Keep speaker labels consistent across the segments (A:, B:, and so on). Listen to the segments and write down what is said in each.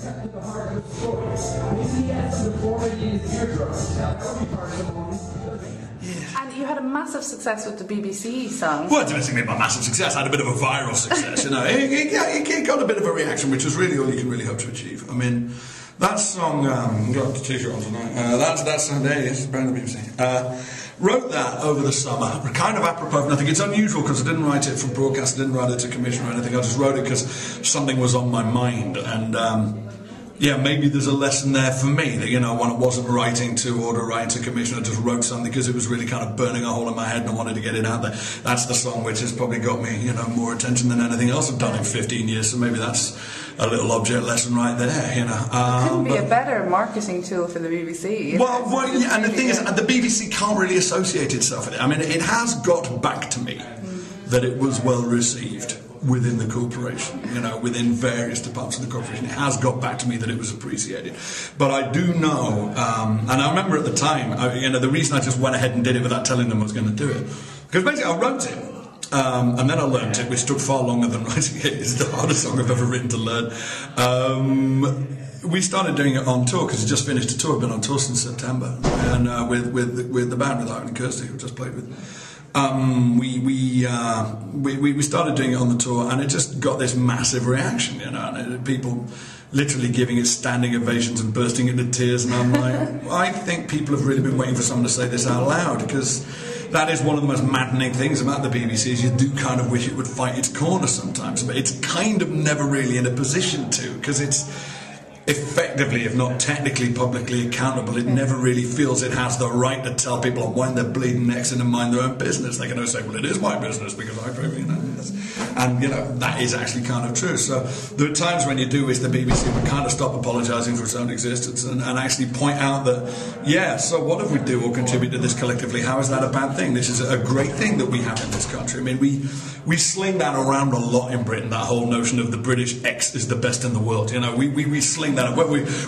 A: And you had a massive success with the BBC song.
B: Well, it didn't mean by massive success. I had a bit of a viral success, you know. It got a bit of a reaction, which was really all you can really hope to achieve. I mean, that song, I've got the t-shirt on tonight. That song, there it is, Brand the BBC. Wrote that over the summer, kind of apropos of nothing. It's unusual because I didn't write it for broadcast, I didn't write it to commission or anything. I just wrote it because something was on my mind. And yeah, maybe there's a lesson there for me that, you know, when I wasn't writing to order, writing to commission, I just wrote something because it was really kind of burning a hole in my head and I wanted to get it out there. That's the song which has probably got me, you know, more attention than anything else I've done in 15 years. So maybe that's a little object lesson right there, you know.
A: It couldn't be a better marketing tool for the BBC.
B: Well, yeah, and the thing is, the BBC can't really associate itself with it. I mean, it has got back to me that it was well received within the corporation, you know, within various departments of the corporation. It has got back to me that it was appreciated. But I do know, and I remember at the time, you know, the reason I just went ahead and did it without telling them I was going to do it, because basically I wrote it, and then I learnt it, which took far longer than writing it. It's the hardest song I've ever written to learn. We started doing it on tour, because we just finished a tour, been on tour since September, and with the band, with Ivan and Kirsty, who I just played with. We started doing it on the tour, and it just got this massive reaction, you know, and people literally giving it standing ovations and bursting into tears, and I'm like, I think people have really been waiting for someone to say this out loud, because that is one of the most maddening things about the BBC, is you do kind of wish it would fight its corner sometimes, but it's kind of never really in a position to, because it's effectively, if not technically, publicly accountable. It never really feels it has the right to tell people when they're bleeding necks and to mind their own business. They can always say, well, it is my business because I pay, you know. And, you know, that is actually kind of true. So there are times when you do wish the BBC would kind of stop apologising for its own existence and actually point out that, yeah, so what if we do or contribute to this collectively? How is that a bad thing? This is a great thing that we have in this country. I mean, we sling that around a lot in Britain, that whole notion of the British X is the best in the world. You know, we sling that.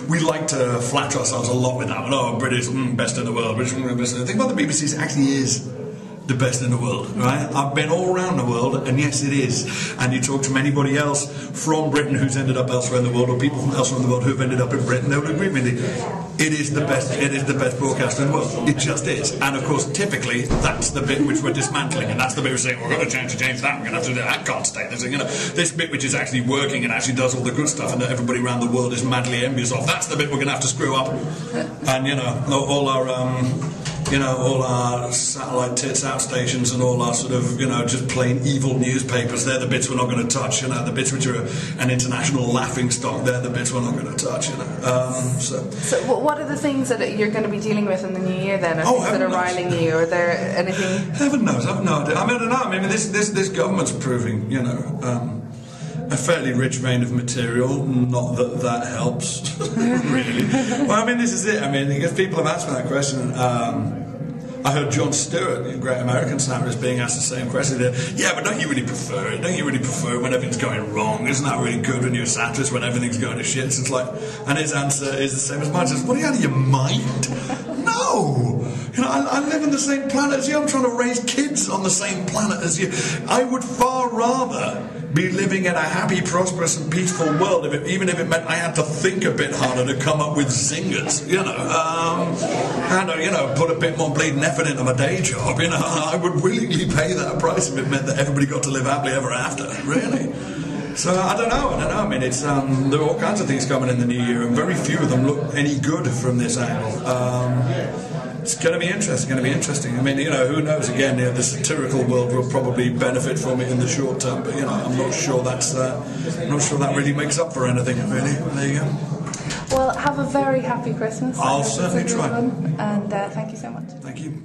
B: We like to flatter ourselves a lot with that. Oh, British, best in the world. British, best. The thing about the BBC is it actually is the best in the world, right? I've been all around the world, and yes, it is. And you talk to anybody else from Britain who's ended up elsewhere in the world, or people from elsewhere in the world who've ended up in Britain, they would agree with me. It is the best. It is the best broadcaster in the world. It just is. And of course, typically, that's the bit which we're dismantling, and that's the bit we're saying, we're going to change that. We're going to have to do that. Can't stay. There's, you know, this bit which is actually working and actually does all the good stuff, and that everybody around the world is madly envious of. That's the bit we're going to have to screw up. And you know, all our satellite tits out stations and all our sort of, you know, just plain evil newspapers, they're the bits we're not going to touch, you know, the bits which are an international laughing stock, they're the bits we're not going to touch, you know.
A: So what are the things that you're going to be dealing with in the new year then? Are things that are riling you, or are there anything?
B: Heaven knows, I've no idea. I mean, I don't know, I mean, this government's proving, you know, a fairly rich vein of material, not that that helps, really. Well, I mean, this is it. I mean, because people have asked me that question. I heard Jon Stewart, the great American satirist, being asked the same question. Yeah, but don't you really prefer it? Don't you really prefer it when everything's going wrong? Isn't that really good when you're a satirist when everything's going to shit? So it's like, and his answer is the same as mine. Says, what, are you out of your mind? No! You know, I live on the same planet as you. I'm trying to raise kids on the same planet as you. I would far rather be living in a happy, prosperous and peaceful world, even if it meant I had to think a bit harder to come up with zingers, you know, and, you know, put a bit more bleeding effort into my day job, you know. I would willingly pay that price if it meant that everybody got to live happily ever after, really. So, I don't know, I mean, it's, there are all kinds of things coming in the new year, and very few of them look any good from this angle. It's going to be interesting, I mean, you know, who knows, again, you know, the satirical world will probably benefit from it in the short term, but, you know, I'm not sure that really makes up for anything, really. There you go.
A: Well, have a very happy Christmas.
B: I'll certainly try.
A: And thank you so much.
B: Thank you.